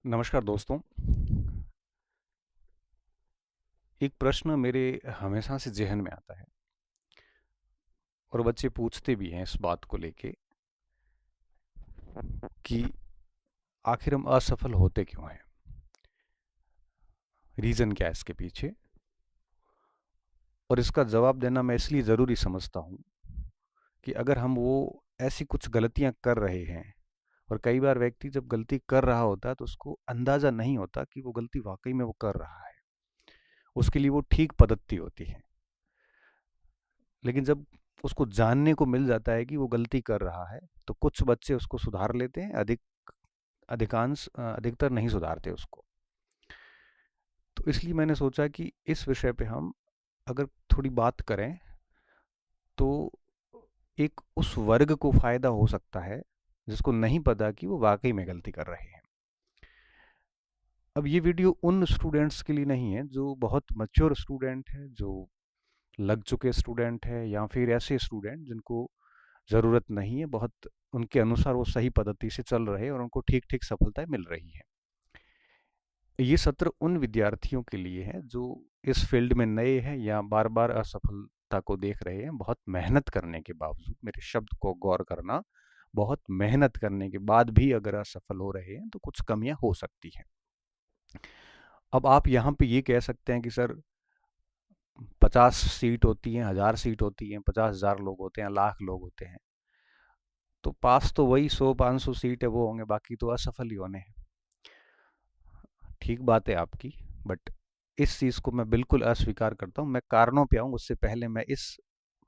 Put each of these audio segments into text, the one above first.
नमस्कार दोस्तों। एक प्रश्न मेरे हमेशा से ज़हन में आता है और बच्चे पूछते भी हैं इस बात को लेके कि आखिर हम असफल होते क्यों हैं? रीज़न क्या है इसके पीछे? और इसका जवाब देना मैं इसलिए ज़रूरी समझता हूँ कि अगर हम वो ऐसी कुछ गलतियाँ कर रहे हैं और कई बार व्यक्ति जब गलती कर रहा होता है तो उसको अंदाज़ा नहीं होता कि वो गलती वाक़ई में वो कर रहा है। उसके लिए वो ठीक पद्धति होती है। लेकिन जब उसको जानने को मिल जाता है कि वो गलती कर रहा है, तो कुछ बच्चे उसको सुधार लेते हैं, अधिकतर नहीं सुधारते उसको। तो इसलिए मैंने सोचा कि इस विषय पे हम अगर थोड़ी बात करें, तो एक उस वर्ग को फ़ायदा हो सकता है, जिसको नहीं पता कि वो वाक़ई में गलती कर रहे हैं। अब ये वीडियो उन स्टूडेंट्स के लिए नहीं है, जो बहुत मैच्योर स्टूडेंट हैं, जो लग चुके स्टूडेंट हैं या फिर ऐसे स्टूडेंट जिनको ज़रूरत नहीं है, बहुत उनके अनुसार वो सही पद्धति से चल रहे हैं और उनको ठीक-ठीक सफलताएँ मिल रही हैं। ये सत्र उन विद्यार्थियों के लिए है जो इस फील्ड में नए हैं या बार-बार असफलता को देख रहे हैं। बहुत मेहनत करने के बावजूद, मेरे शब्द को गौर करना, बहुत मेहनत करने के बाद भी अगर असफल हो रहे हैं, तो कुछ कमियाँ हो सकती हैं। अब आप यहाँ पे ये कह सकते हैं कि सर 50 सीट होती हैं, 1000 सीट होती हैं, 50,000 लोग होते हैं, लाख लोग होते हैं। तो पास तो वही 100-500 सीट है वो होंगे, बाकी तो असफल ही होने हैं। ठीक बात है आपकी, बट इस चीज़ को मैं बिल्कुल अस्वीकार करता हूँ। मैं कारणों पे आऊँ उससे पहले मैं इस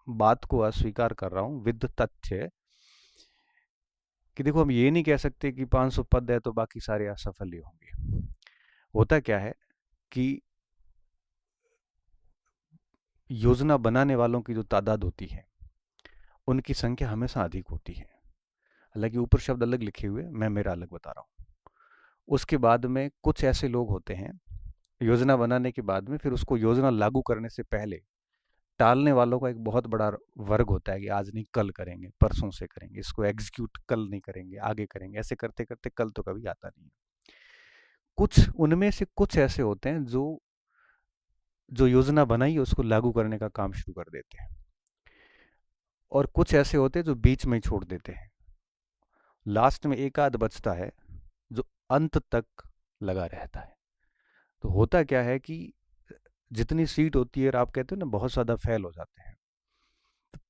बात को अस्वीकार कर रहा हूँ विद तथ्य कि देखो, हम ये नहीं कह सकते कि 500 पद है तो बाकी सारे असफल ही होंगे। होता क्या है कि योजना बनाने वालों की जो तादाद होती है, उनकी संख्या हमेशा अधिक होती है। हालांकि ऊपर शब्द अलग लिखे हुए, मैं मेरा अलग बता रहा हूँ। उसके बाद में कुछ ऐसे लोग होते हैं, योजना बनाने के बाद में फिर उसको योजना लागू करने से पहले टालने वालों का एक बहुत बड़ा वर्ग होता है कि आज नहीं कल करेंगे, परसों से करेंगे, इसको एग्जीक्यूट कल नहीं करेंगे, आगे करेंगे। ऐसे करते करते कल तो कभी आता नहीं है। कुछ उनमें से कुछ ऐसे होते हैं जो जो योजना बनाई है उसको लागू करने का काम शुरू कर देते हैं, और कुछ ऐसे होते हैं जो बीच में ही छोड़ देते हैं। लास्ट में एक आध बचता है जो अंत तक लगा रहता है। तो होता क्या है कि जितनी सीट होती है और आप कहते हो ना बहुत ज़्यादा फेल हो जाते हैं,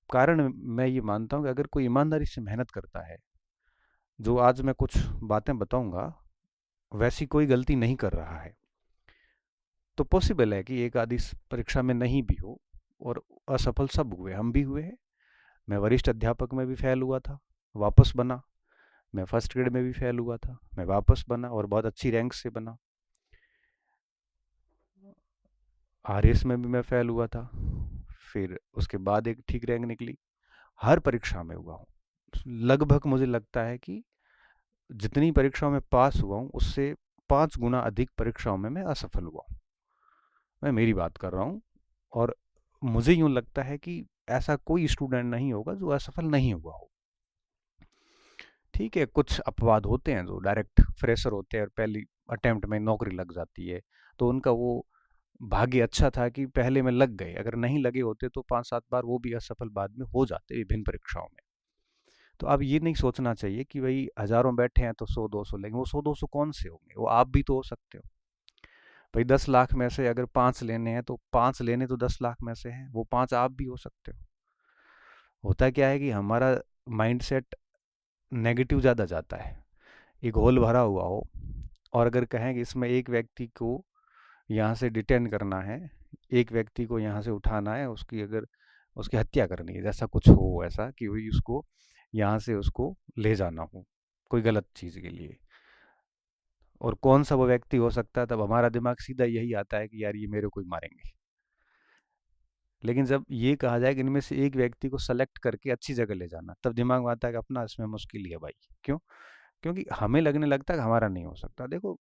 कारण मैं ये मानता हूँ कि अगर कोई ईमानदारी से मेहनत करता है, जो आज मैं कुछ बातें बताऊंगा वैसी कोई गलती नहीं कर रहा है, तो पॉसिबल है कि एक आधी परीक्षा में नहीं भी हो। और असफल सब हुए, हम भी हुए हैं। मैं वरिष्ठ अध्यापक में भी फेल हुआ था, वापस बना। मैं फर्स्ट ग्रेड में भी फेल हुआ था, मैं वापस बना और बहुत अच्छी रैंक से बना। आरएस में भी मैं फेल हुआ था, फिर उसके बाद एक ठीक रैंक निकली। हर परीक्षा में हुआ हूँ। लगभग मुझे लगता है कि जितनी परीक्षाओं में पास हुआ हूँ उससे 5 गुना अधिक परीक्षाओं में मैं असफल हुआ हूँ। मैं मेरी बात कर रहा हूँ। और मुझे यूं लगता है कि ऐसा कोई स्टूडेंट नहीं होगा जो असफल नहीं हुआ हो। ठीक है, कुछ अपवाद होते हैं जो डायरेक्ट फ्रेशर होते हैं और पहली अटेम्प्ट में नौकरी लग जाती है, तो उनका वो भाग्य अच्छा था कि पहले में लग गए। अगर नहीं लगे होते तो 5-7 बार वो भी असफल बाद में हो जाते विभिन्न परीक्षाओं में। तो अब ये नहीं सोचना चाहिए कि भाई हजारों बैठे हैं तो 100-200 लेंगे। वो 100-200 कौन से होंगे? वो आप भी तो हो सकते हो। भाई 10 लाख में से अगर 5 लेने हैं तो 5 लेने तो 10 लाख में से हैं, वो 5 आप भी हो सकते हो। होता क्या है कि हमारा माइंडसेट नेगेटिव ज़्यादा जाता है। एक होल भरा हुआ हो और अगर कहें कि इसमें एक व्यक्ति को यहाँ से डिटेन करना है, एक व्यक्ति को यहाँ से उठाना है, उसकी अगर उसकी हत्या करनी है, जैसा कुछ हो, ऐसा कि वही उसको यहाँ से उसको ले जाना हो कोई गलत चीज़ के लिए, और कौन सा वो व्यक्ति हो सकता है, तब हमारा दिमाग सीधा यही आता है कि यार ये मेरे को ही मारेंगे। लेकिन जब ये कहा जाए कि इनमें से एक व्यक्ति को सेलेक्ट करके अच्छी जगह ले जाना, तब दिमाग में आता है कि अपना इसमें मुश्किल ही है भाई। क्यों? क्योंकि हमें लगने लगता है कि हमारा नहीं हो सकता। देखो,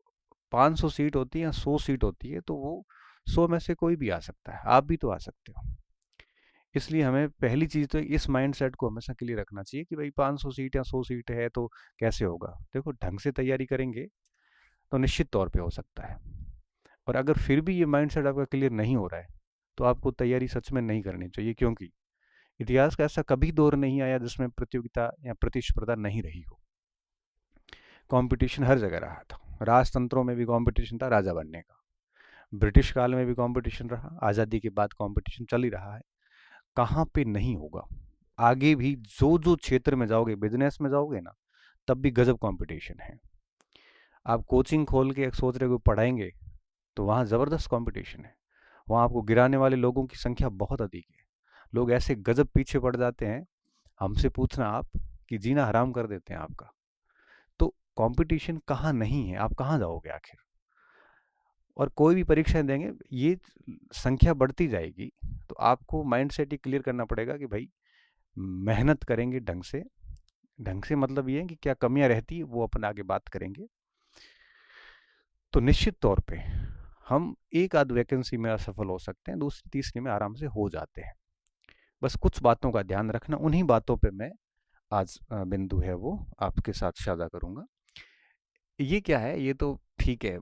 500 सीट होती है या 100 सीट होती है, तो वो 100 में से कोई भी आ सकता है, आप भी तो आ सकते हो। इसलिए हमें पहली चीज़ तो इस माइंडसेट को हमेशा के लिए रखना चाहिए कि भाई 500 सीट या 100 सीट है तो कैसे होगा। देखो, ढंग से तैयारी करेंगे तो निश्चित तौर पे हो सकता है। और अगर फिर भी ये माइंडसेट आपका क्लियर नहीं हो रहा है तो आपको तैयारी सच में नहीं करनी चाहिए, क्योंकि इतिहास का ऐसा कभी दौर नहीं आया जिसमें प्रतियोगिता या प्रतिस्पर्धा नहीं रही हो। कंपटीशन हर जगह रहा था। राजतंत्रों में भी कंपटीशन था राजा बनने का, ब्रिटिश काल में भी कंपटीशन रहा, आज़ादी के बाद कंपटीशन चल ही रहा है। कहाँ पे नहीं होगा? आगे भी जो जो क्षेत्र में जाओगे, बिजनेस में जाओगे ना, तब भी गजब कंपटीशन है। आप कोचिंग खोल के एक सोच रहे हो पढ़ाएंगे तो वहाँ ज़बरदस्त कंपटीशन है। वहाँ आपको गिराने वाले लोगों की संख्या बहुत अधिक है। लोग ऐसे गजब पीछे पड़ जाते हैं, हमसे पूछना आप, कि जीना हराम कर देते हैं आपका। तो कंपटीशन कहाँ नहीं है? आप कहाँ जाओगे आखिर? और कोई भी परीक्षाएं देंगे, ये संख्या बढ़ती जाएगी, तो आपको माइंड सेट ही क्लियर करना पड़ेगा कि भाई मेहनत करेंगे ढंग से। ढंग से मतलब ये है कि क्या कमियां रहती है वो अपन आगे बात करेंगे। तो निश्चित तौर पे हम एक आध वैकेंसी में असफल हो सकते हैं, दूसरी तीसरी में आराम से हो जाते हैं। बस कुछ बातों का ध्यान रखना, उन्हीं बातों पे मैं आज बिंदु है वो आपके साथ साझा करूंगा। ये क्या है? ये तो ठीक है,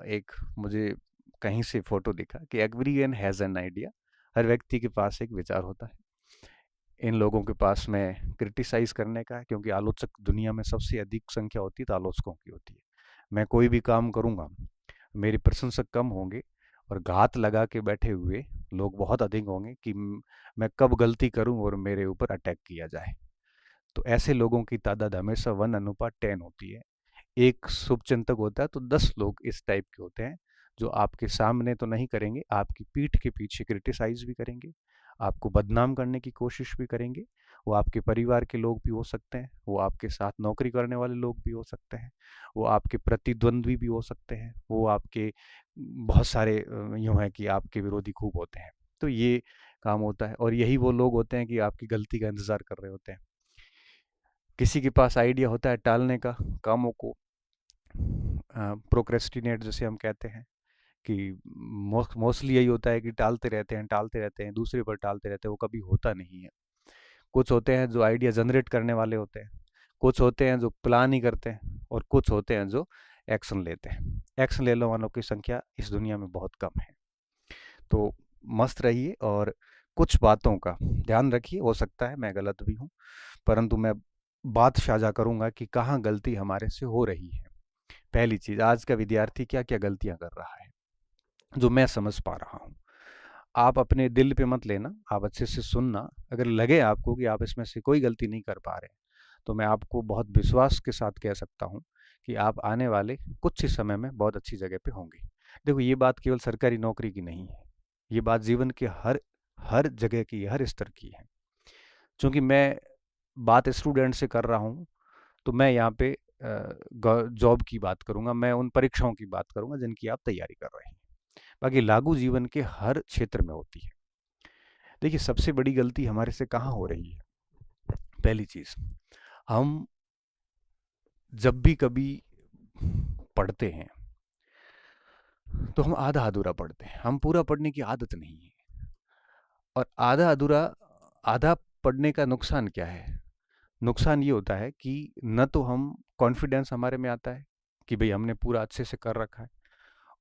एक मुझे कहीं से फोटो दिखा कि एवरीवन हैज़ एन आइडिया। हर व्यक्ति के पास एक विचार होता है। इन लोगों के पास में क्रिटिसाइज करने का है, क्योंकि आलोचक दुनिया में सबसे अधिक संख्या होती है तो आलोचकों की होती है। मैं कोई भी काम करूंगा, मेरे प्रशंसक कम होंगे और घात लगा के बैठे हुए लोग बहुत अधिक होंगे कि मैं कब गलती करूं और मेरे ऊपर अटैक किया जाए। तो ऐसे लोगों की तादाद हमेशा 1:10 होती है। एक शुभचिंतक होता है तो 10 लोग इस टाइप के होते हैं, जो आपके सामने तो नहीं करेंगे, आपकी पीठ के पीछे क्रिटिसाइज भी करेंगे, आपको बदनाम करने की कोशिश भी करेंगे। वो आपके परिवार के लोग भी हो सकते हैं, वो आपके साथ नौकरी करने वाले लोग भी हो सकते हैं, वो आपके प्रतिद्वंद्वी भी हो सकते हैं, वो आपके बहुत सारे यूँ है कि आपके विरोधी खूब होते हैं। तो ये काम होता है, और यही वो लोग होते हैं कि आपकी गलती का इंतज़ार कर रहे होते हैं। किसी के पास आइडिया होता है टालने का, कामों को प्रोक्रेस्टिनेट जैसे हम कहते हैं, कि मोस्टली यही होता है कि टालते रहते हैं, दूसरे पर टालते रहते हैं, वो कभी होता नहीं है। कुछ होते हैं जो आइडिया जनरेट करने वाले होते हैं, कुछ होते हैं जो प्लान ही करते हैं, और कुछ होते हैं जो एक्शन लेते हैं। एक्शन लेने वालों की संख्या इस दुनिया में बहुत कम है। तो मस्त रहिए और कुछ बातों का ध्यान रखिए। हो सकता है मैं गलत भी हूँ, परंतु मैं बात साझा करूंगा कि कहाँ गलती हमारे से हो रही है। पहली चीज, आज का विद्यार्थी क्या क्या गलतियां कर रहा है जो मैं समझ पा रहा हूँ। आप अपने दिल पे मत लेना, आप अच्छे से सुनना। अगर लगे आपको कि आप इसमें से कोई गलती नहीं कर पा रहे, तो मैं आपको बहुत विश्वास के साथ कह सकता हूँ कि आप आने वाले कुछ ही समय में बहुत अच्छी जगह पे होंगे। देखो, ये बात केवल सरकारी नौकरी की नहीं है, ये बात जीवन के हर हर जगह की, हर स्तर की है। क्योंकि मैं बात स्टूडेंट से कर रहा हूँ, तो मैं यहाँ पे जॉब की बात करूंगा, मैं उन परीक्षाओं की बात करूंगा जिनकी आप तैयारी कर रहे हैं। बाकी लागू जीवन के हर क्षेत्र में होती है। देखिए, सबसे बड़ी गलती हमारे से कहाँ हो रही है? पहली चीज, हम जब भी कभी पढ़ते हैं तो हम आधा अधूरा पढ़ते हैं, हम पूरा पढ़ने की आदत नहीं है। और आधा अधूरा, आधा पढ़ने का नुकसान क्या है? नुकसान ये होता है कि न तो हम कॉन्फिडेंस हमारे में आता है कि भाई हमने पूरा अच्छे से कर रखा है,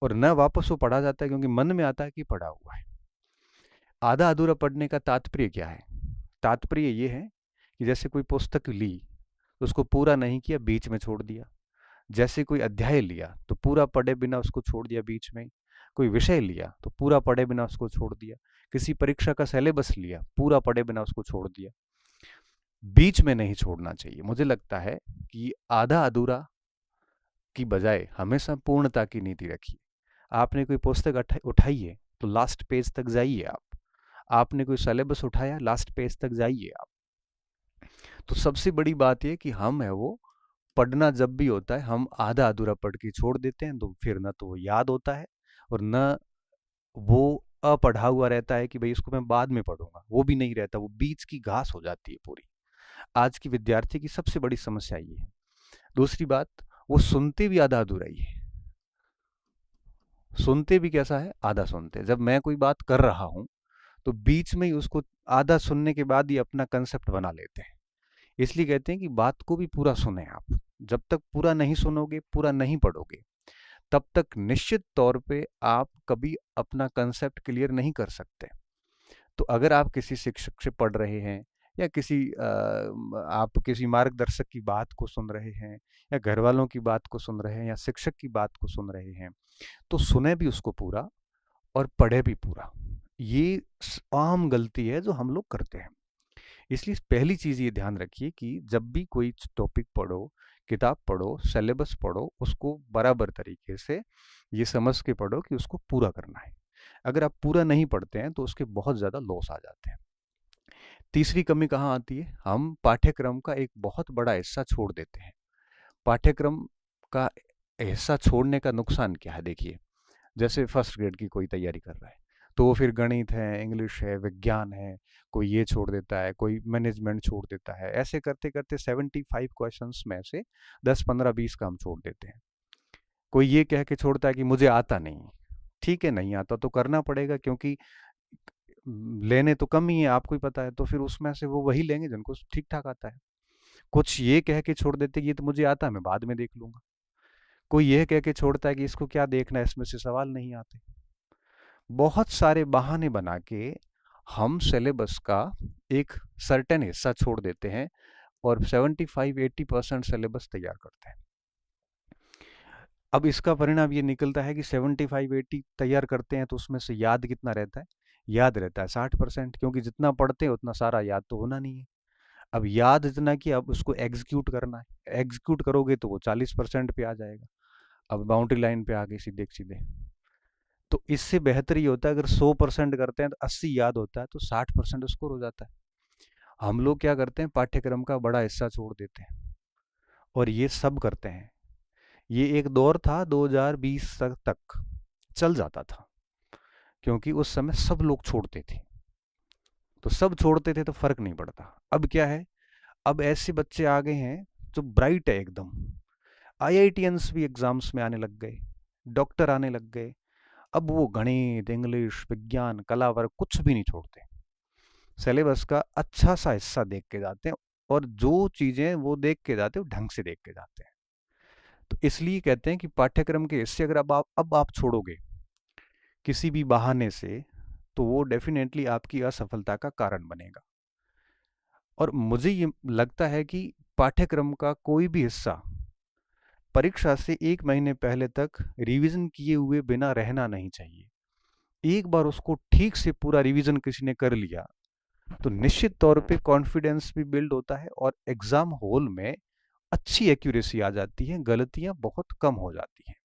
और न वापस वो पढ़ा जाता है क्योंकि मन में आता है कि पढ़ा हुआ है। आधा अधूरा पढ़ने का तात्पर्य क्या है? तात्पर्य ये है कि जैसे कोई पुस्तक ली तो उसको पूरा नहीं किया, बीच में छोड़ दिया। जैसे कोई अध्याय लिया तो पूरा पढ़े बिना उसको छोड़ दिया बीच में। कोई विषय लिया तो पूरा पढ़े बिना उसको छोड़ दिया। किसी परीक्षा का सिलेबस लिया, पूरा पढ़े बिना उसको छोड़ दिया। बीच में नहीं छोड़ना चाहिए। मुझे लगता है कि आधा अधूरा की बजाय हमेशा पूर्णता की नीति रखिए। आपने कोई पुस्तक उठाई है तो लास्ट पेज तक जाइए आप। आपने कोई सिलेबस उठाया, लास्ट पेज तक जाइए आप। तो सबसे बड़ी बात यह कि हम है वो पढ़ना जब भी होता है हम आधा अधूरा पढ़ के छोड़ देते हैं, तो फिर ना तो वो याद होता है और न वो अपढ़ा हुआ रहता है कि भाई इसको मैं बाद में पढ़ूंगा, वो भी नहीं रहता, वो बीच की घास हो जाती है पूरी। आज की विद्यार्थी की सबसे बड़ी समस्या ये है। दूसरी बात, वो सुनते भी आधा अधूरा ही है। सुनते भी कैसा है? आधा सुनते। जब मैं कोई बात कर रहा हूं तो बीच में ही उसको आधा सुनने के बाद ही अपना कंसेप्ट बना लेते हैं। इसलिए कहते हैं कि बात को भी पूरा सुने आप। जब तक पूरा नहीं सुनोगे, पूरा नहीं पढ़ोगे, तब तक निश्चित तौर पे आप कभी अपना कंसेप्ट क्लियर नहीं कर सकते। तो अगर आप किसी शिक्षक से पढ़ रहे हैं या आप किसी मार्गदर्शक की बात को सुन रहे हैं या घर वालों की बात को सुन रहे हैं या शिक्षक की बात को सुन रहे हैं, तो सुने भी उसको पूरा और पढ़े भी पूरा। ये आम गलती है जो हम लोग करते हैं। इसलिए पहली चीज़ ये ध्यान रखिए कि जब भी कोई टॉपिक पढ़ो, किताब पढ़ो, सिलेबस पढ़ो, उसको बराबर तरीके से ये समझ के पढ़ो कि उसको पूरा करना है। अगर आप पूरा नहीं पढ़ते हैं तो उसके बहुत ज़्यादा लॉस आ जाते हैं। तीसरी कमी कहाँ आती है? हम पाठ्यक्रम का एक बहुत बड़ा हिस्सा छोड़ देते हैं। पाठ्यक्रम का हिस्सा छोड़ने का नुकसान क्या है? देखिए, जैसे फर्स्ट ग्रेड की कोई तैयारी कर रहा है, तो वो फिर गणित है, इंग्लिश है, विज्ञान है, कोई ये छोड़ देता है, कोई मैनेजमेंट छोड़ देता है। ऐसे करते करते 75 क्वेश्चंस में से 10 15 20 का हम छोड़ देते हैं। कोई ये कह के छोड़ता है कि मुझे आता नहीं। ठीक है, नहीं आता तो करना पड़ेगा, क्योंकि लेने तो कम ही है, आपको ही पता है। तो फिर उसमें से वो वही लेंगे जिनको ठीक ठाक आता है। कुछ ये कह के छोड़ देते ये तो मुझे आता है, मैं बाद में देख लूंगा। कोई यह कह के छोड़ता है कि इसको क्या देखना है, इसमें से सवाल नहीं आते। बहुत सारे बहाने बना के हम सिलेबस का एक सर्टेन हिस्सा छोड़ देते हैं और 75-80% सिलेबस तैयार करते हैं। अब इसका परिणाम ये निकलता है कि 75-80 तैयार करते हैं तो उसमें से याद कितना रहता है? याद रहता है 60%, क्योंकि जितना पढ़ते हैं उतना सारा याद तो होना नहीं है। अब याद इतना कि अब उसको एग्जीक्यूट करना है। एग्जीक्यूट करोगे तो वो 40% पे आ जाएगा। अब बाउंड्री लाइन पे आ गई सीधे सीधे। तो इससे बेहतर ये होता है अगर 100% करते हैं तो 80 याद होता है, तो 60% स्कोर हो जाता है। हम लोग क्या करते हैं, पाठ्यक्रम का बड़ा हिस्सा छोड़ देते हैं, और ये सब करते हैं। ये एक दौर था 2020 तक चल जाता था, क्योंकि उस समय सब लोग छोड़ते थे। तो सब छोड़ते थे तो फर्क नहीं पड़ता। अब क्या है, अब ऐसे बच्चे आ गए हैं जो ब्राइट है एकदम। आईआईटीएंस भी एग्जाम्स में आने लग गए, डॉक्टर आने लग गए। अब वो गणित, इंग्लिश, विज्ञान, कला वर्ग कुछ भी नहीं छोड़ते। सिलेबस का अच्छा सा हिस्सा देख के जाते हैं, और जो चीजें वो देख के जाते हैं वो ढंग से देख के जाते हैं। तो इसलिए कहते हैं कि पाठ्यक्रम के हिस्से अगर अब आप छोड़ोगे किसी भी बहाने से, तो वो डेफिनेटली आपकी असफलता का कारण बनेगा। और मुझे ये लगता है कि पाठ्यक्रम का कोई भी हिस्सा परीक्षा से 1 महीने पहले तक रिवीजन किए हुए बिना रहना नहीं चाहिए। एक बार उसको ठीक से पूरा रिवीजन किसी ने कर लिया तो निश्चित तौर पे कॉन्फिडेंस भी बिल्ड होता है और एग्जाम हॉल में अच्छी एक्यूरेसी आ जाती है, गलतियां बहुत कम हो जाती हैं।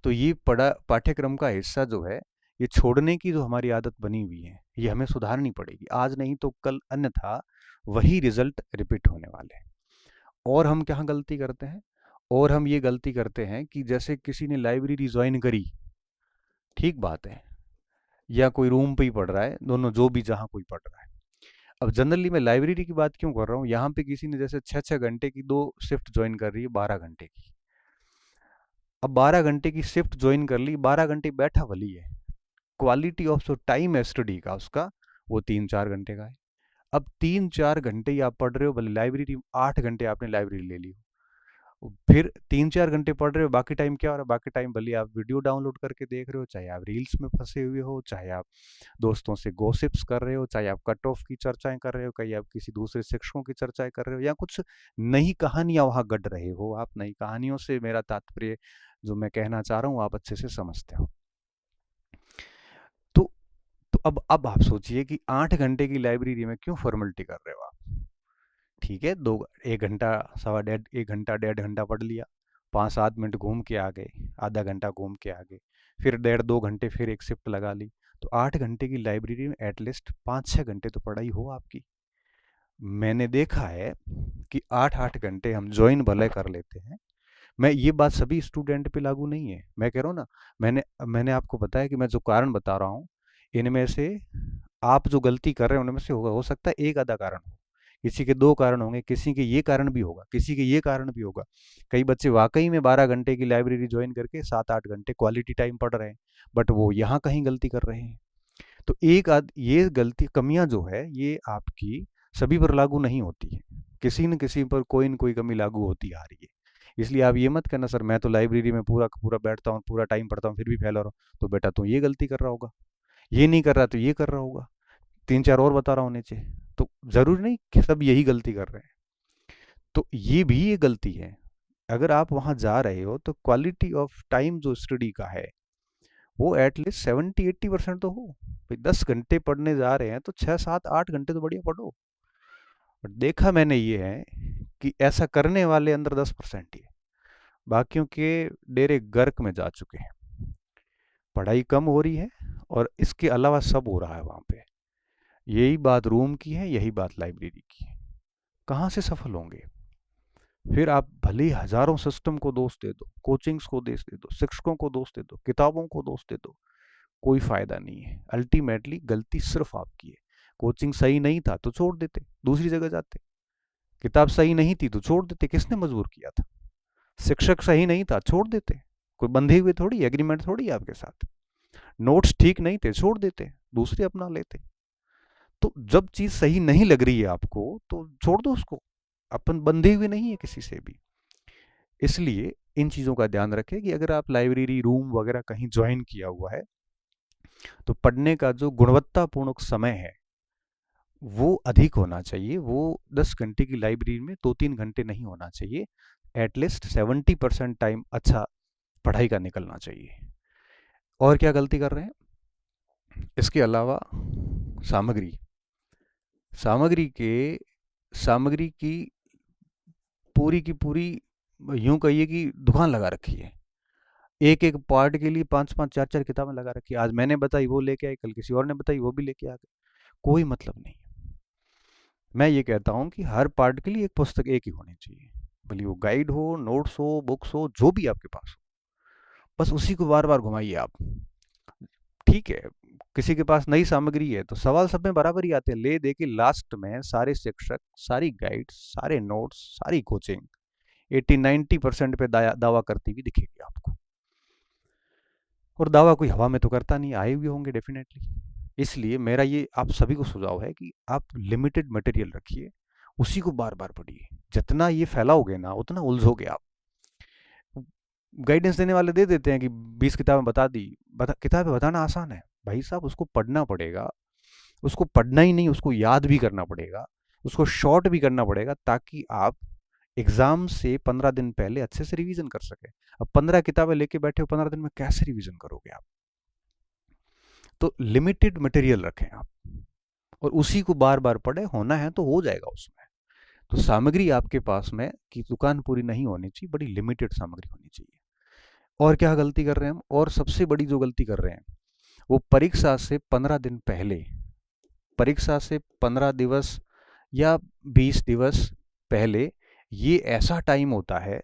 तो ये पढ़ा पाठ्यक्रम का हिस्सा जो है, ये छोड़ने की जो हमारी आदत बनी हुई है, ये हमें सुधारनी पड़ेगी आज नहीं तो कल, अन्यथा वही रिजल्ट रिपीट होने वाले हैं। और हम क्या गलती करते हैं, और हम ये गलती करते हैं कि जैसे किसी ने लाइब्रेरी ज्वाइन करी, ठीक बात है, या कोई रूम पे ही पढ़ रहा है, दोनों जो भी जहाँ कोई पढ़ रहा है। अब जनरली मैं लाइब्रेरी की बात क्यों कर रहा हूँ, यहाँ पे किसी ने जैसे 6-6 घंटे की 2 शिफ्ट ज्वाइन कर रही है 12 घंटे की। अब 12 घंटे की शिफ्ट ज्वाइन कर ली, 12 घंटे बैठा भली है, क्वालिटी ऑफ जो टाइम है स्टडी का उसका, वो 3-4 घंटे का है। अब 3-4 घंटे ही आप पढ़ रहे हो, भले लाइब्रेरी 8 घंटे आपने लाइब्रेरी ले ली हो, फिर 3-4 घंटे पढ़ रहे हो, बाकी टाइम क्या हो रहा है? बाकी टाइम भले आप वीडियो डाउनलोड करके देख रहे हो, चाहे आप रील्स में फंसे हुए हो, चाहे आप दोस्तों से गॉसिप्स कर रहे हो, चाहे आप कट ऑफ की चर्चाएं कर रहे हो, कहीं आप किसी दूसरे शिक्षकों की चर्चाएं कर रहे हो, या कुछ नई कहानियां वहां गढ़ रहे हो। आप नई कहानियों से मेरा तात्पर्य, जो मैं कहना चाह रहा हूँ, आप अच्छे से समझते हो। तो तो अब आप सोचिए कि 8 घंटे की लाइब्रेरी में क्यों फॉर्मेलिटी कर रहे हो आप? ठीक है, 1 घंटा, 1 घंटा 1.5 घंटा पढ़ लिया, 5-7 मिनट घूम के आ गए, आधा घंटा घूम के आ गए, फिर 1.5-2 घंटे फिर एक शिफ्ट लगा ली, तो 8 घंटे की लाइब्रेरी में एटलीस्ट 5-6 घंटे तो पढ़ाई हो आपकी। मैंने देखा है कि 8-8 घंटे हम ज्वाइन भले कर लेते हैं। मैं ये बात सभी स्टूडेंट पे लागू नहीं है, मैं कह रहा हूँ ना, मैंने मैंने आपको बताया कि मैं जो कारण बता रहा हूँ, इनमें से आप जो गलती कर रहे हैं उनमें से हो सकता है एक आधा कारण हो, किसी के 2 कारण होंगे, किसी के ये कारण भी होगा, किसी के ये कारण भी होगा। कई बच्चे वाकई में 12 घंटे की लाइब्रेरी ज्वाइन करके 7-8 घंटे क्वालिटी टाइम पढ़ रहे हैं, बट वो यहाँ कहीं गलती कर रहे हैं। तो ये गलती, कमियां जो है, ये आपकी सभी पर लागू नहीं होती है, किसी न किसी पर कोई न कोई कमी लागू होती आ रही है। इसलिए आप ये मत कहना सर मैं तो लाइब्रेरी में पूरा पूरा बैठता हूँ, पूरा टाइम पढ़ता हूँ, फिर भी फेल हो रहा हूँ। तो बेटा तू ये गलती कर रहा होगा, ये नहीं कर रहा तो ये कर रहा होगा, तीन चार और बता रहा होने चाहिए। तो जरूरी नहीं कि सब यही गलती कर रहे हैं, तो ये भी ये गलती है। अगर आप वहां जा रहे हो तो क्वालिटी ऑफ टाइम जो स्टडी का है वो एटलीस्ट 70-80% तो हो। भाई 10 घंटे पढ़ने जा रहे हैं तो 6-7-8 घंटे तो बढ़िया पढ़ो। बट देखा मैंने ये है कि ऐसा करने वाले अंदर 10% ही है, बाकियों के डेरे गर्क में जा चुके हैं। पढ़ाई कम हो रही है और इसके अलावा सब हो रहा है वहाँ पे। यही बात रूम की है, यही बात लाइब्रेरी की है। कहाँ से सफल होंगे? फिर आप भले ही हजारों सिस्टम को दोष दे दो, कोचिंग्स को दोष दे दो, शिक्षकों को दोष दे दो, किताबों को दोष दे दो, कोई फायदा नहीं है। अल्टीमेटली गलती सिर्फ आपकी है। कोचिंग सही नहीं था तो छोड़ देते, दूसरी जगह जाते। किताब सही नहीं थी तो छोड़ देते, किसने मजबूर किया था? शिक्षक सही नहीं था, छोड़ देते। कोई बंधे हुए थोड़ी, एग्रीमेंट थोड़ी है आपके साथ। नोट्स ठीक नहीं थे, छोड़ देते, दूसरे अपना लेते। तो जब चीज सही नहीं लग रही है आपको तो छोड़ दो उसको, अपन बंधे हुए नहीं है किसी से भी। इसलिए इन चीजों का ध्यान रखें कि अगर आप लाइब्रेरी रूम वगैरह कहीं ज्वाइन किया हुआ है तो पढ़ने का जो गुणवत्तापूर्ण समय है वो अधिक होना चाहिए। वो 10 घंटे की लाइब्रेरी में 2-3 घंटे नहीं होना चाहिए। एटलीस्ट 70% टाइम अच्छा पढ़ाई का निकलना चाहिए। और क्या गलती कर रहे हैं इसके अलावा? सामग्री, सामग्री के सामग्री की पूरी की पूरी, यूं कहिए कि दुकान लगा रखी है। एक एक पार्ट के लिए 5-5 4-4 किताबें लगा रखी है। आज मैंने बताई वो लेके आई, कल किसी और ने बताई वो भी लेके आ गए। कोई मतलब नहीं। मैं ये कहता हूँ कि हर पार्ट के लिए एक पुस्तक एक ही होनी चाहिए, भले वो गाइड हो, नोट्स हो, बुक्स हो, जो भी आपके पास हो, बस उसी को बार बार घुमाइए आप। ठीक है, किसी के पास नई सामग्री है तो सवाल सब में बराबर ही आते हैं, ले दे के लास्ट में सारे शिक्षक, सारी गाइड, सारे नोट्स, सारी कोचिंग 80-90% पे दावा करती हुई दिखेगी आपको। और दावा कोई हवा में तो करता नहीं, आए हुए होंगे डेफिनेटली। इसलिए मेरा ये आप सभी को सुझाव है कि आप लिमिटेड मटेरियल रखिए, उसी को बार बार पढ़िए। जितना ये फैलाओगे ना उतना उलझोगे आप। गाइडेंस देने वाले दे देते हैं कि 20 किताबें बता दी, किताबें बताना आसान है भाई साहब, उसको पढ़ना पड़ेगा। उसको पढ़ना ही नहीं, उसको याद भी करना पड़ेगा, उसको शॉर्ट भी करना पड़ेगा, ताकि आप एग्जाम से 15 दिन पहले अच्छे से रिवीजन कर सके। अब 15 किताबें लेके बैठे हो, 15 दिन में कैसे रिवीजन करोगे आप? तो लिमिटेड मटेरियल रखें आप और उसी को बार बार पढ़े, होना है तो हो जाएगा उसमें। तो सामग्री आपके पास में कि दुकान पूरी नहीं होनी चाहिए, बड़ी लिमिटेड सामग्री होनी चाहिए। और क्या गलती कर रहे हैं हम? और सबसे बड़ी जो गलती कर रहे हैं वो परीक्षा से 15 दिन पहले, परीक्षा से 15 दिवस या 20 दिवस पहले, ये ऐसा टाइम होता है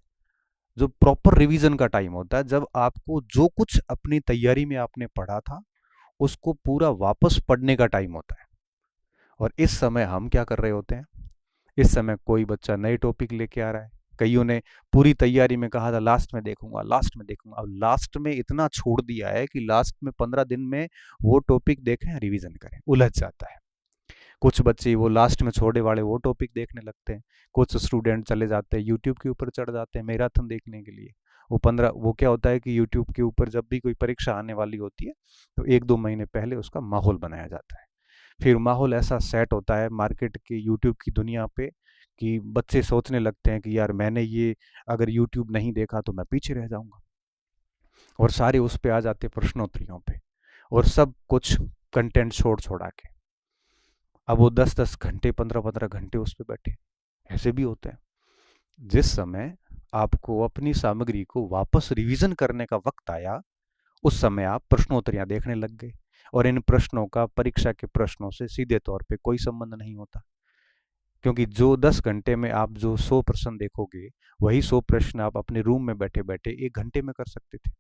जो प्रॉपर रिवीजन का टाइम होता है, जब आपको जो कुछ अपनी तैयारी में आपने पढ़ा था उसको पूरा वापस पढ़ने का टाइम होता है। और इस समय हम क्या कर रहे होते हैं? इस समय कोई बच्चा नए टॉपिक लेके आ रहा है, कईयों ने पूरी तैयारी में कहा था लास्ट में देखूंगा, लास्ट में देखूंगा। अब लास्ट में इतना छोड़ दिया है कि लास्ट में 15 दिन में वो टॉपिक देखें, रिवीजन करें, उलझ जाता है। कुछ बच्चे वो लास्ट में छोड़े वाले वो टॉपिक देखने लगते हैं। कुछ स्टूडेंट चले जाते हैं यूट्यूब के ऊपर, चढ़ जाते हैं मैराथन देखने के लिए। वो क्या होता है कि यूट्यूब के ऊपर जब भी कोई परीक्षा आने वाली होती है तो 1-2 महीने पहले उसका माहौल बनाया जाता है। फिर माहौल ऐसा सेट होता है मार्केट के, यूट्यूब की दुनिया पे, कि बच्चे सोचने लगते हैं कि यार मैंने ये अगर यूट्यूब नहीं देखा तो मैं पीछे रह जाऊंगा। और सारे उस पे आ जाते प्रश्नोत्तरियों पे, और सब कुछ कंटेंट छोड़ छोड़ा के। अब वो 10-10 घंटे, 15-15 घंटे उस पर बैठे, ऐसे भी होते हैं। जिस समय आपको अपनी सामग्री को वापस रिवीजन करने का वक्त आया, उस समय आप प्रश्नोत्तरियां देखने लग गए। और इन प्रश्नों का परीक्षा के प्रश्नों से सीधे तौर पे कोई संबंध नहीं होता, क्योंकि जो 10 घंटे में आप जो 100 प्रश्न देखोगे, वही 100 प्रश्न आप अपने रूम में बैठे बैठे 1 घंटे में कर सकते थे।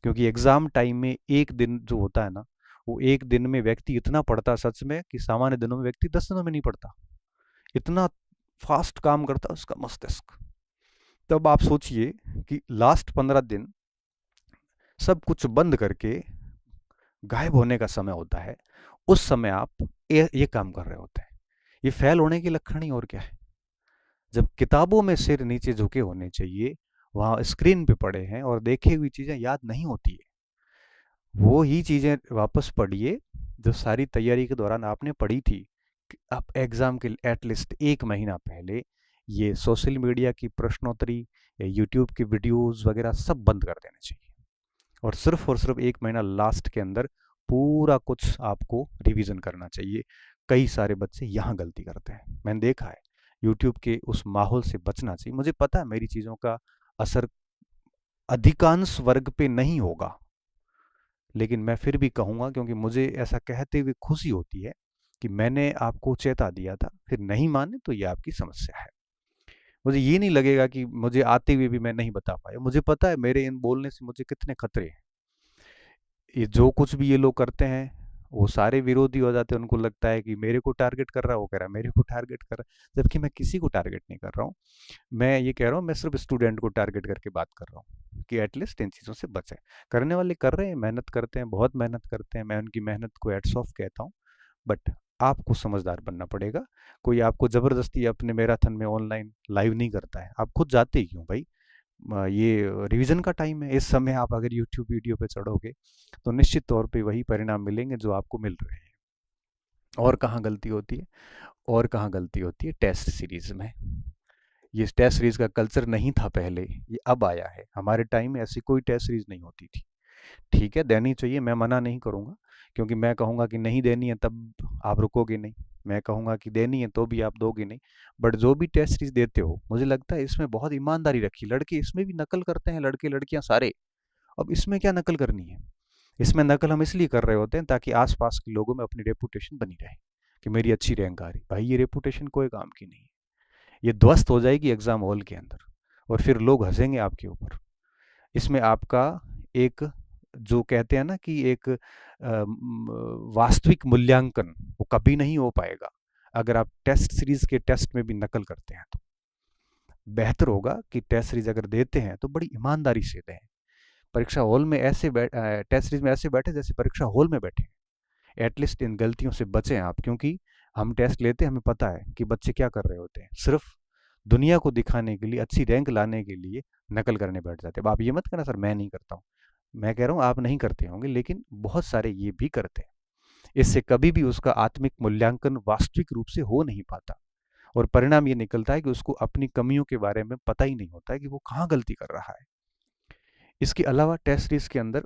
क्योंकि एग्जाम टाइम में एक दिन जो होता है ना, वो एक दिन में व्यक्ति इतना पढ़ता सच में कि सामान्य दिनों में व्यक्ति 10 दिनों में नहीं पढ़ता। इतना फास्ट काम करता है उसका मस्तिष्क। तब आप सोचिए कि लास्ट 15 दिन सब कुछ बंद करके गायब होने का समय होता है, उस समय आप ये काम कर रहे होते हैं। ये फेल होने के लक्षण ही और क्या है? जब किताबों में सिर नीचे झुके होने चाहिए, वहाँ स्क्रीन पे पढ़े हैं और देखी हुई चीज़ें याद नहीं होती है। वो ही चीज़ें वापस पढ़िए जो सारी तैयारी के दौरान आपने पढ़ी थी। आप एग्ज़ाम के एटलीस्ट 1 महीना पहले ये सोशल मीडिया की प्रश्नोत्तरी या यूट्यूब की वीडियोज़ वगैरह सब बंद कर देने चाहिए और सिर्फ 1 महीना लास्ट के अंदर पूरा कुछ आपको रिवीजन करना चाहिए। कई सारे बच्चे यहाँ गलती करते हैं, मैंने देखा है। यूट्यूब के उस माहौल से बचना चाहिए। मुझे पता है मेरी चीज़ों का असर अधिकांश वर्ग पे नहीं होगा, लेकिन मैं फिर भी कहूँगा क्योंकि मुझे ऐसा कहते हुए खुशी होती है कि मैंने आपको चेता दिया था, फिर नहीं माने तो ये आपकी समस्या है। मुझे ये नहीं लगेगा कि मुझे आते हुए भी मैं नहीं बता पाया। मुझे पता है मेरे इन बोलने से मुझे कितने खतरे हैं। ये जो कुछ भी ये लोग करते हैं वो सारे विरोधी हो जाते हैं। उनको लगता है कि मेरे को टारगेट कर रहा है, वो कह रहा है मेरे को टारगेट कर रहा है, जबकि मैं किसी को टारगेट नहीं कर रहा हूँ। मैं ये कह रहा हूँ मैं सिर्फ स्टूडेंट को टारगेट करके बात कर रहा हूँ कि एटलीस्ट इन चीज़ों से बचें। करने वाले कर रहे हैं, मेहनत करते हैं, बहुत मेहनत करते हैं, मैं उनकी मेहनत को हैट्स ऑफ कहता हूँ। बट आपको समझदार बनना पड़ेगा। कोई आपको ज़बरदस्ती अपने मैराथन में ऑनलाइन लाइव नहीं करता है, आप खुद जाते ही क्यों भाई। ये रिवीजन का टाइम है, इस समय आप अगर यूट्यूब वीडियो पे चढ़ोगे तो निश्चित तौर पे वही परिणाम मिलेंगे जो आपको मिल रहे हैं। और कहाँ गलती होती है, और कहाँ गलती होती है, टेस्ट सीरीज में। ये टेस्ट सीरीज का कल्चर नहीं था पहले, ये अब आया है। हमारे टाइम में ऐसी कोई टेस्ट सीरीज नहीं होती थी। ठीक है, देनी चाहिए, मैं मना नहीं करूँगा, क्योंकि मैं कहूँगा कि नहीं देनी है तब आप रुकोगे नहीं, मैं कहूँगा कि देनी है तो भी आप दोगे नहीं। बट जो भी टेस्ट सीरीज देते हो, मुझे लगता है इसमें बहुत ईमानदारी रखी। लड़के इसमें भी नकल करते हैं, लड़के लड़कियां सारे। अब इसमें क्या नकल करनी है। इसमें नकल हम इसलिए कर रहे होते हैं ताकि आसपास के लोगों में अपनी रेपुटेशन बनी रहे कि मेरी अच्छी रैंक आ रही। भाई ये रेपुटेशन कोई काम की नहीं है, ये ध्वस्त हो जाएगी एग्जाम हॉल के अंदर और फिर लोग हंसेंगे आपके ऊपर। इसमें आपका एक, जो कहते हैं ना कि एक वास्तविक मूल्यांकन, वो कभी नहीं हो पाएगा अगर आप टेस्ट सीरीज के टेस्ट में भी नकल करते हैं। तो बेहतर होगा कि टेस्ट सीरीज अगर देते हैं तो बड़ी ईमानदारी से दें। परीक्षा हॉल में ऐसे टेस्ट सीरीज में ऐसे बैठे जैसे परीक्षा हॉल में बैठे। एटलीस्ट इन गलतियों से बचें आप, क्योंकि हम टेस्ट लेते हैं, हमें पता है कि बच्चे क्या कर रहे होते हैं। सिर्फ दुनिया को दिखाने के लिए, अच्छी रैंक लाने के लिए नकल करने बैठ जाते हैं। अब आप ये मत कहना सर मैं नहीं करता हूँ, मैं कह रहा हूँ आप नहीं करते होंगे, लेकिन बहुत सारे ये भी करते हैं। इससे कभी भी उसका आत्मिक मूल्यांकन वास्तविक रूप से हो नहीं पाता और परिणाम ये निकलता है कि उसको अपनी कमियों के बारे में पता ही नहीं होता है कि वो कहाँ गलती कर रहा है। इसके अलावा टेस्ट सीरीज के अंदर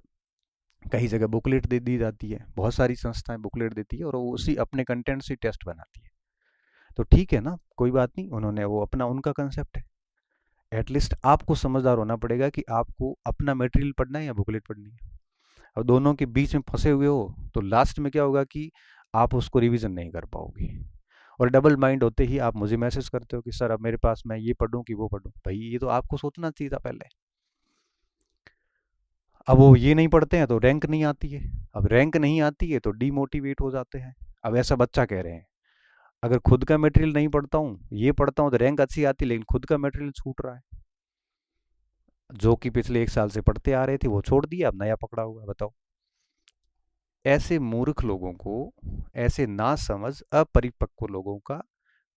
कई जगह बुकलेट दे दी जाती है, बहुत सारी संस्थाएं बुकलेट देती है और वो उसी अपने कंटेंट से टेस्ट बनाती है। तो ठीक है ना, कोई बात नहीं, उन्होंने वो अपना उनका कंसेप्ट है। एटलीस्ट आपको समझदार होना पड़ेगा कि आपको अपना मटेरियल पढ़ना है या बुकलेट पढ़नी है। अब दोनों के बीच में फंसे हुए हो तो लास्ट में क्या होगा कि आप उसको रिवीजन नहीं कर पाओगे और डबल माइंड होते ही आप मुझे मैसेज करते हो कि सर अब मेरे पास मैं ये पढ़ूं कि वो पढ़ूं। भाई ये तो आपको सोचना चाहिए था पहले। अब वो ये नहीं पढ़ते हैं तो रैंक नहीं आती है, अब रैंक नहीं आती है तो डीमोटिवेट हो जाते हैं। अब ऐसा बच्चा कह रहे हैं अगर खुद का मटेरियल नहीं पढ़ता हूँ, ये पढ़ता हूँ तो रैंक अच्छी आती है, लेकिन खुद का मटेरियल छूट रहा है। जो कि पिछले 1 साल से पढ़ते आ रहे थे वो छोड़ दिया, अब नया पकड़ा हुआ है, बताओ। ऐसे मूर्ख लोगों को, ऐसे नासमझ अपरिपक्व लोगों का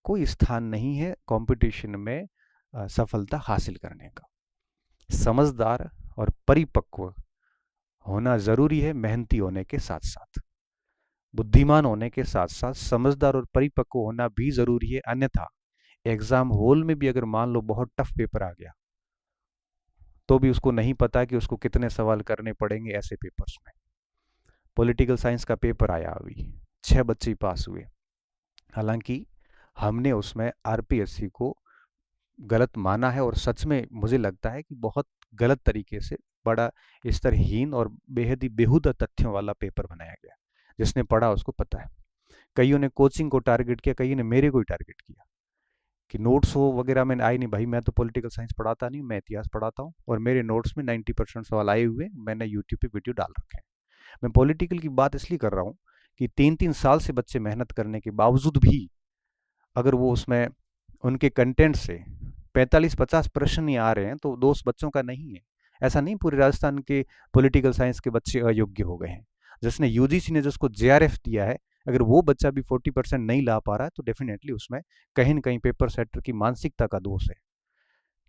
कोई स्थान नहीं है कंपटीशन में सफलता हासिल करने का। समझदार और परिपक्व होना जरूरी है, मेहनती होने के साथ साथ, बुद्धिमान होने के साथ साथ समझदार और परिपक्व होना भी जरूरी है। अन्यथा एग्जाम हॉल में भी अगर मान लो बहुत टफ पेपर आ गया तो भी उसको नहीं पता कि उसको कितने सवाल करने पड़ेंगे ऐसे पेपर्स में। पॉलिटिकल साइंस का पेपर आया अभी, 6 बच्चे पास हुए, हालांकि हमने उसमें आरपीएससी को गलत माना है और सच में मुझे लगता है कि बहुत गलत तरीके से, बड़ा स्तरहीन और बेहद ही बेहुदा तथ्यों वाला पेपर बनाया गया। जिसने पढ़ा उसको पता है। कईयों ने कोचिंग को टारगेट किया, कईयों ने मेरे को ही टारगेट किया कि नोट्स हो वगैरह मैंने आई नहीं। भाई मैं तो पॉलिटिकल साइंस पढ़ाता नहीं, मैं इतिहास पढ़ाता हूँ और मेरे नोट्स में 90% सवाल आए हुए, मैंने यूट्यूब पे वीडियो डाल रखे हैं। मैं पॉलिटिकल की बात इसलिए कर रहा हूँ कि 3-3 साल से बच्चे मेहनत करने के बावजूद भी अगर वो उसमें उनके कंटेंट से 45-50 प्रश्न ही आ रहे हैं तो दोष बच्चों का नहीं है। ऐसा नहीं पूरे राजस्थान के पॉलिटिकल साइंस के बच्चे अयोग्य हो गए हैं। जिसने यूजीसी ने जिसको जेआरएफ दिया है, अगर वो बच्चा भी 40% नहीं ला पा रहा है तो डेफिनेटली उसमें कहीं न कहीं पेपर सेटर की मानसिकता का दोष है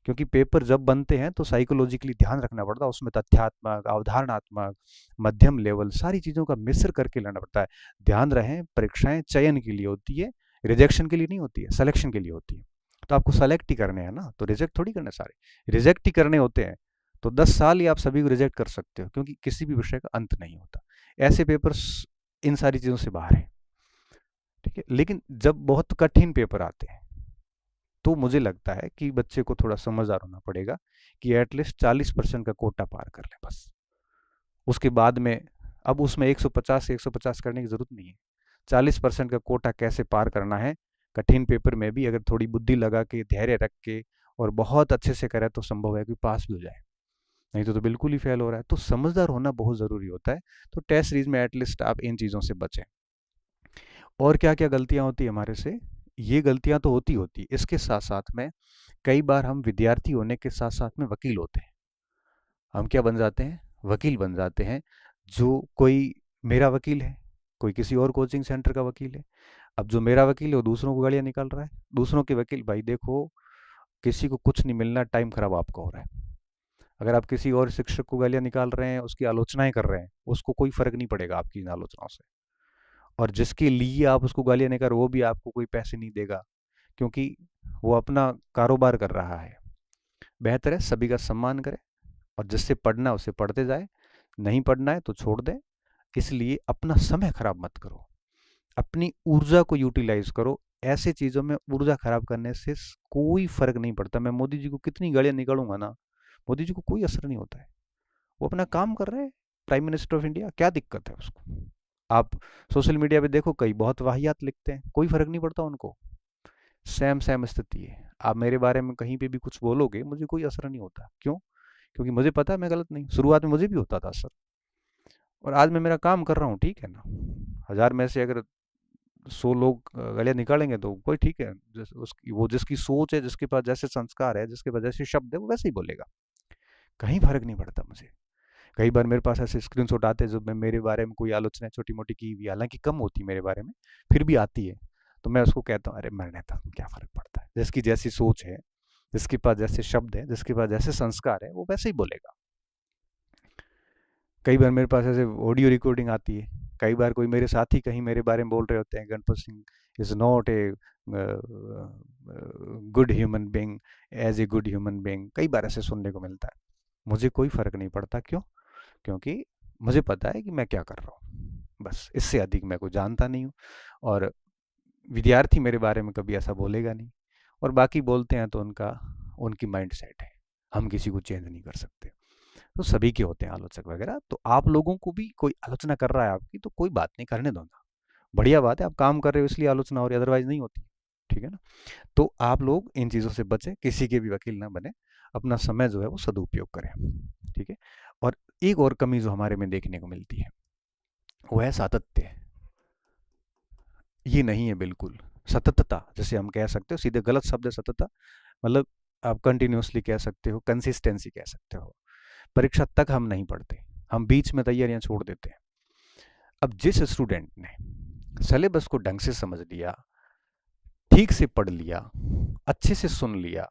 क्योंकि पेपर जब बनते हैं तो साइकोलॉजिकली ध्यान रखना पड़ता है, उसमें तथ्यात्मक, अवधारणात्मक, मध्यम लेवल सारी चीज़ों का मिश्र करके लाना पड़ता है। ध्यान रहे, परीक्षाएं चयन के लिए होती है, रिजेक्शन के लिए नहीं होती है, सिलेक्शन के लिए होती है। तो आपको सेलेक्ट ही करने हैं ना, तो रिजेक्ट थोड़ी करने सारे, रिजेक्ट ही करने होते हैं। तो 10 साल ही आप सभी को रिजेक्ट कर सकते हो, क्योंकि किसी भी विषय का अंत नहीं होता। ऐसे पेपर्स इन सारी चीज़ों से बाहर है, ठीक है। लेकिन जब बहुत कठिन पेपर आते हैं तो मुझे लगता है कि बच्चे को थोड़ा समझदार होना पड़ेगा कि एटलीस्ट 40% का कोटा पार कर ले बस। उसके बाद में अब उसमें 150 से 150 करने की जरूरत नहीं है। 40% का कोटा कैसे पार करना है, कठिन पेपर में भी अगर थोड़ी बुद्धि लगा के, धैर्य रख के और बहुत अच्छे से करे तो संभव है कि पास भी हो जाए, नहीं तो बिल्कुल ही फेल हो रहा है। तो समझदार होना बहुत जरूरी होता है। तो टेस्ट सीरीज में एटलीस्ट आप इन चीज़ों से बचें। और क्या क्या गलतियां होती है हमारे से, ये गलतियां तो होती होती, इसके साथ साथ में कई बार हम विद्यार्थी होने के साथ साथ में वकील होते हैं। हम क्या बन जाते हैं, वकील बन जाते हैं। जो कोई मेरा वकील है, कोई किसी और कोचिंग सेंटर का वकील है। अब जो मेरा वकील है वो दूसरों को गालियां निकाल रहा है, दूसरों के वकील, भाई देखो किसी को कुछ नहीं मिलना, टाइम खराब आपका हो रहा है। अगर आप किसी और शिक्षक को गालियां निकाल रहे हैं, उसकी आलोचनाएं कर रहे हैं, उसको कोई फर्क नहीं पड़ेगा आपकी इन आलोचनाओं से। और जिसके लिए आप उसको गालियां नहीं कर रहे, वो भी आपको कोई पैसे नहीं देगा, क्योंकि वो अपना कारोबार कर रहा है। बेहतर है सभी का सम्मान करें, और जिससे पढ़ना है उसे पढ़ते जाए, नहीं पढ़ना है तो छोड़ दें। इसलिए अपना समय खराब मत करो, अपनी ऊर्जा को यूटिलाइज करो। ऐसे चीज़ों में ऊर्जा खराब करने से कोई फर्क नहीं पड़ता। मैं मोदी जी को कितनी गालियां निकालूंगा ना, मोदी जी को कोई असर नहीं होता है। वो अपना काम कर रहे हैं, प्राइम मिनिस्टर ऑफ इंडिया, क्या दिक्कत है उसको। आप सोशल मीडिया पे देखो, कई बहुत वाहियात लिखते हैं, कोई फर्क नहीं पड़ता उनको। सेम सेम स्थिति है। आप मेरे बारे में कहीं पे भी कुछ बोलोगे, मुझे कोई असर नहीं होता। क्यों? क्योंकि मुझे पता है मैं गलत नहीं। शुरुआत में मुझे भी होता था असर, और आज मैं मेरा काम कर रहा हूँ, ठीक है ना। 1000 में से अगर 100 लोग गालियाँ निकालेंगे तो कोई ठीक है, उसकी वो जिसकी सोच है, जिसके पास जैसे संस्कार है, जिसके पास जैसे शब्द है, वो वैसे ही बोलेगा। कहीं फर्क नहीं पड़ता मुझे। कई बार मेरे पास ऐसे स्क्रीनशॉट आते हैं जो मैं मेरे बारे में कोई आलोचना छोटी मोटी की हुई, हालांकि कम होती मेरे बारे में, फिर भी आती है। तो मैं उसको कहता हूँ, अरे मरने था, क्या फर्क पड़ता है, जिसकी जैसी सोच है, जिसके पास जैसे शब्द है, जिसके पास जैसे संस्कार है, वो वैसे ही बोलेगा। कई बार मेरे पास ऐसे ऑडियो रिकॉर्डिंग आती है। कई बार कोई मेरे साथी कहीं मेरे बारे में बोल रहे होते हैं, Ganpat Singh is not a good human being, as a good human being, कई बार ऐसे सुनने को मिलता है। मुझे कोई फर्क नहीं पड़ता। क्यों? क्योंकि मुझे पता है कि मैं क्या कर रहा हूँ, बस इससे अधिक मैं कोई जानता नहीं हूँ। और विद्यार्थी मेरे बारे में कभी ऐसा बोलेगा नहीं। और बाकी बोलते हैं तो उनका, उनकी माइंड सेट है, हम किसी को चेंज नहीं कर सकते। तो सभी के होते हैं आलोचक वगैरह। तो आप लोगों को भी कोई आलोचना कर रहा है आपकी, तो कोई बात नहीं, करने दो ना, बढ़िया बात है, आप काम कर रहे हो इसलिए आलोचना हो रही है, अदरवाइज नहीं होती, ठीक है ना। तो आप लोग इन चीज़ों से बचें, किसी के भी वकील ना बने, अपना समय जो है वो सदुपयोग करें, ठीक है। और एक और कमी जो हमारे में देखने को मिलती है वो है सातत्य। ये नहीं है बिल्कुल सततता, जैसे हम कह सकते हो, सीधे गलत शब्द है सततता। मतलब आप कंटिन्यूसली कह सकते हो, कंसिस्टेंसी कह सकते हो। परीक्षा तक हम नहीं पढ़ते, हम बीच में तैयारियां छोड़ देते हैं। अब जिस स्टूडेंट ने सिलेबस को ढंग से समझ लिया, ठीक से पढ़ लिया, अच्छे से सुन लिया,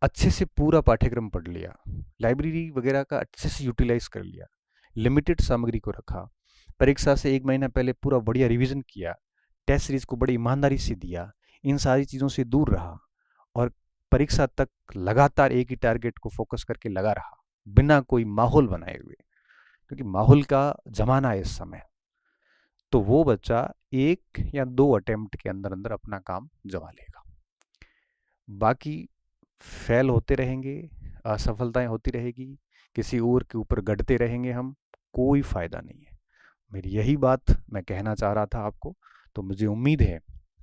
अच्छे से पूरा पाठ्यक्रम पढ़ लिया, लाइब्रेरी वगैरह का अच्छे से यूटिलाइज कर लिया, लिमिटेड सामग्री को रखा, परीक्षा से 1 महीना पहले पूरा बढ़िया रिवीजन किया, टेस्ट सीरीज को बड़ी ईमानदारी से दिया, इन सारी चीज़ों से दूर रहा, और परीक्षा तक लगातार एक ही टारगेट को फोकस करके लगा रहा, बिना कोई माहौल बनाए हुए, क्योंकि माहौल का जमाना है इस समय। तो वो बच्चा 1 या 2 अटेम्प्ट के अंदर अंदर अपना काम जमा लेगा। बाकी फेल होते रहेंगे, असफलताएं होती रहेगी, किसी और के ऊपर गढ़ते रहेंगे हम, कोई फायदा नहीं है। मेरी यही बात मैं कहना चाह रहा था आपको। तो मुझे उम्मीद है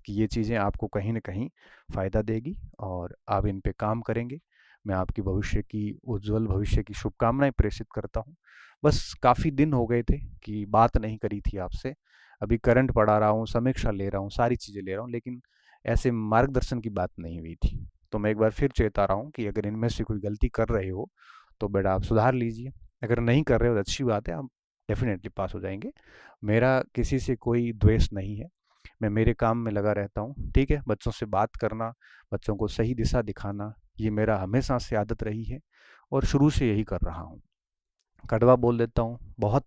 कि ये चीज़ें आपको कहीं ना कहीं फ़ायदा देगी और आप इन पे काम करेंगे। मैं आपकी भविष्य की, उज्जवल भविष्य की शुभकामनाएं प्रेषित करता हूँ। बस काफ़ी दिन हो गए थे कि बात नहीं करी थी आपसे। अभी करंट पढ़ा रहा हूँ, समीक्षा ले रहा हूँ, सारी चीज़ें ले रहा हूँ, लेकिन ऐसे मार्गदर्शन की बात नहीं हुई थी। तो मैं एक बार फिर चेता रहा हूँ कि अगर इनमें से कोई गलती कर रहे हो तो बेटा आप सुधार लीजिए। अगर नहीं कर रहे हो तो अच्छी बात है, आप डेफिनेटली पास हो जाएंगे। मेरा किसी से कोई द्वेष नहीं है, मैं मेरे काम में लगा रहता हूँ, ठीक है। बच्चों से बात करना, बच्चों को सही दिशा दिखाना, ये मेरा हमेशा से आदत रही है और शुरू से यही कर रहा हूँ। कड़वा बोल देता हूँ, बहुत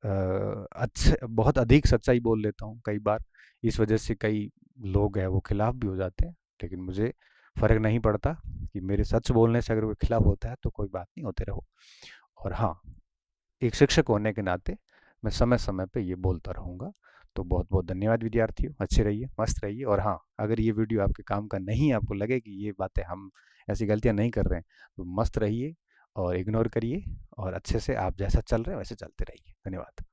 अच्छे, बहुत अधिक सच्चाई बोल लेता हूँ कई बार। इस वजह से कई लोग हैं वो खिलाफ भी हो जाते हैं, लेकिन मुझे फ़र्क नहीं पड़ता कि मेरे सच बोलने से अगर कोई खिलाफ होता है तो कोई बात नहीं, होते रहो। और हाँ, एक शिक्षक होने के नाते मैं समय समय पे ये बोलता रहूँगा। तो बहुत बहुत धन्यवाद विद्यार्थियों, अच्छे रहिए, मस्त रहिए। और हाँ, अगर ये वीडियो आपके काम का नहीं, आपको लगे कि ये बातें हम ऐसी गलतियाँ नहीं कर रहे हैं, तो मस्त रहिए और इग्नोर करिए और अच्छे से आप जैसा चल रहे हैं वैसे चलते रहिए। धन्यवाद।